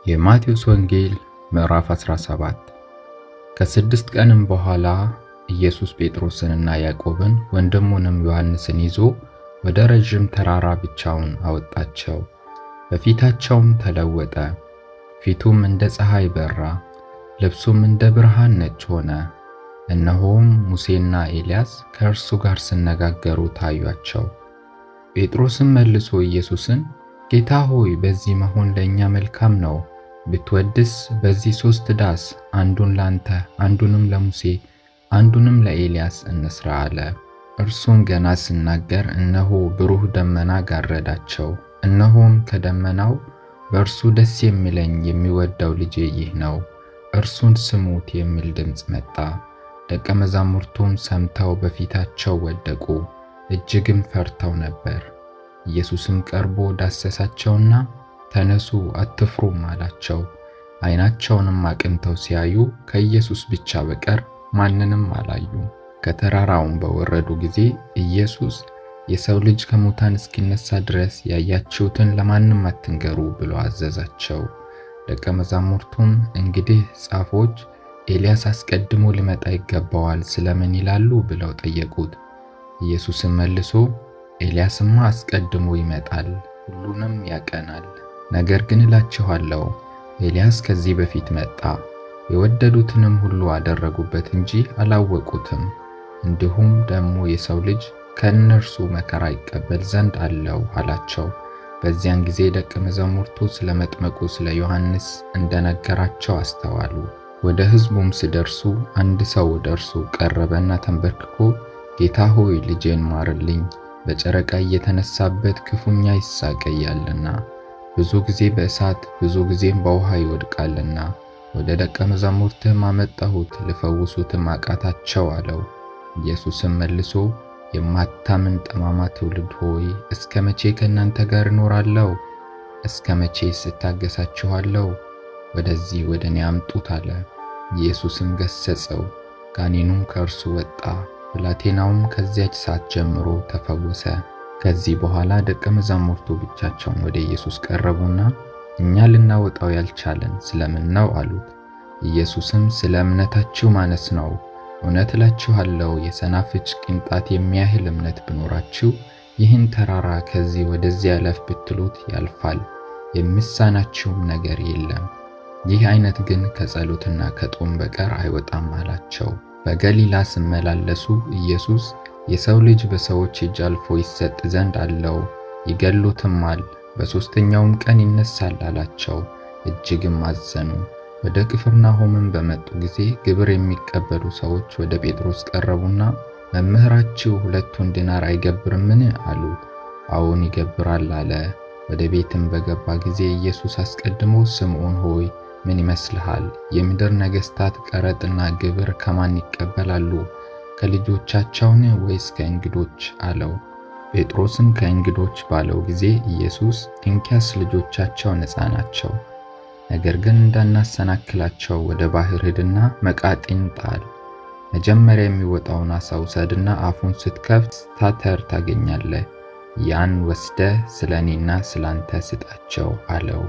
የማቴዎስ ወንጌል ምዕራፍ 17። ከ6 ቀንም በኋላ ኢየሱስ ጴጥሮስንና ያዕቆብን ወንድሙንም ዮሐንስን ይዞ ወደ ረጅም ተራራ ብቻውን አወጣቸው። በፊታቸውም ተለወጠ፣ ፊቱም እንደ ፀሐይ በራ፣ ልብሱም እንደ ብርሃን ነጭ ሆነ። እነሆም ሙሴና ኤልያስ ከእርሱ ጋር ሲነጋገሩ ታዩአቸው። ጴጥሮስም መልሶ ኢየሱስን ጌታ ሆይ፣ በዚህ መሆን ለእኛ መልካም ነው። ብትወድስ በዚህ 3 ዳስ፣ አንዱን ላንተ፣ አንዱንም ለሙሴ፣ አንዱንም ለኤልያስ እንስራ አለ። እርሱም ገና ሲናገር እነሆ ብሩህ ደመና ጋረዳቸው። እነሆም ከደመናው በእርሱ ደስ የሚለኝ የሚወደው ልጄ ይህ ነው፣ እርሱን ስሙት የሚል ድምፅ መጣ። ደቀ መዛሙርቱም ሰምተው በፊታቸው ወደቁ፣ እጅግም ፈርተው ነበር። ኢየሱስም ቀርቦ ዳሰሳቸውና ተነሱ፣ አትፍሩም አላቸው። ዓይናቸውንም አቅንተው ሲያዩ ከኢየሱስ ብቻ በቀር ማንንም አላዩም። ከተራራውም በወረዱ ጊዜ ኢየሱስ የሰው ልጅ ከሙታን እስኪነሳ ድረስ ያያችሁትን ለማንም አትንገሩ ብሎ አዘዛቸው። ደቀ መዛሙርቱም እንግዲህ ጻፎች ኤልያስ አስቀድሞ ሊመጣ ይገባዋል ስለምን ይላሉ ብለው ጠየቁት። ኢየሱስም መልሶ ኤልያስማ አስቀድሞ ይመጣል፣ ሁሉንም ያቀናል። ነገር ግን እላችኋለሁ ኤልያስ ከዚህ በፊት መጣ፣ የወደዱትንም ሁሉ አደረጉበት እንጂ አላወቁትም። እንዲሁም ደግሞ የሰው ልጅ ከእነርሱ መከራ ይቀበል ዘንድ አለው አላቸው። በዚያን ጊዜ ደቀ መዛሙርቱ ስለ መጥምቁ ስለ ዮሐንስ እንደነገራቸው አስተዋሉ። ወደ ሕዝቡም ሲደርሱ አንድ ሰው ወደ እርሱ ቀረበና ተንበርክኮ ጌታ ሆይ ልጄን ማርልኝ፣ በጨረቃ እየተነሳበት ክፉኛ ይሳቀያልና ብዙ ጊዜ በእሳት ብዙ ጊዜም በውሃ ይወድቃልና ወደ ደቀ መዛሙርትህም አመጣሁት፣ ሊፈውሱትም አቃታቸው አለው። ኢየሱስም መልሶ የማታምን ጠማማ ትውልድ ሆይ እስከ መቼ ከእናንተ ጋር እኖራለሁ? እስከ መቼስ እታገሳችኋለሁ? ወደዚህ ወደ እኔ አምጡት አለ። ኢየሱስም ገሠጸው፣ ጋኔኑም ከእርሱ ወጣ። ብላቴናውም ከዚያች ሰዓት ጀምሮ ተፈወሰ። ከዚህ በኋላ ደቀ መዛሙርቱ ብቻቸውን ወደ ኢየሱስ ቀረቡና እኛ ልናወጣው ያልቻለን ስለምን ነው አሉት። ኢየሱስም ስለ እምነታችሁ ማነስ ነው። እውነት እላችኋለሁ የሰናፍጭ ቅንጣት የሚያህል እምነት ቢኖራችሁ ይህን ተራራ ከዚህ ወደዚያ እለፍ ብትሉት ያልፋል፣ የሚሳናችሁም ነገር የለም። ይህ አይነት ግን ከጸሎትና ከጦም በቀር አይወጣም አላቸው። በገሊላ ሲመላለሱ ኢየሱስ የሰው ልጅ በሰዎች እጅ አልፎ ይሰጥ ዘንድ አለው፣ ይገሉትማል፣ በሦስተኛውም ቀን ይነሳል አላቸው። እጅግም አዘኑ። ወደ ቅፍርናሆምም በመጡ ጊዜ ግብር የሚቀበሉ ሰዎች ወደ ጴጥሮስ ቀረቡና መምህራችሁ 2 ዲናር አይገብርምን አሉት። አዎን ይገብራል አለ። ወደ ቤትም በገባ ጊዜ ኢየሱስ አስቀድሞ ስምዖን ሆይ ምን ይመስልሃል? የምድር ነገሥታት ቀረጥና ግብር ከማን ይቀበላሉ? ከልጆቻቸውን ወይስ ከእንግዶች አለው። ጴጥሮስም ከእንግዶች ባለው ጊዜ ኢየሱስ እንኪያስ ልጆቻቸው ነፃ ናቸው፣ ነገር ግን እንዳናሰናክላቸው ወደ ባሕር ሂድና መቃጥን ጣል። መጀመሪያ የሚወጣውን ዓሣ ውሰድና አፉን ስትከፍት ስታተር ታገኛለህ፣ ያን ወስደህ ስለ እኔና ስላንተ ስጣቸው አለው።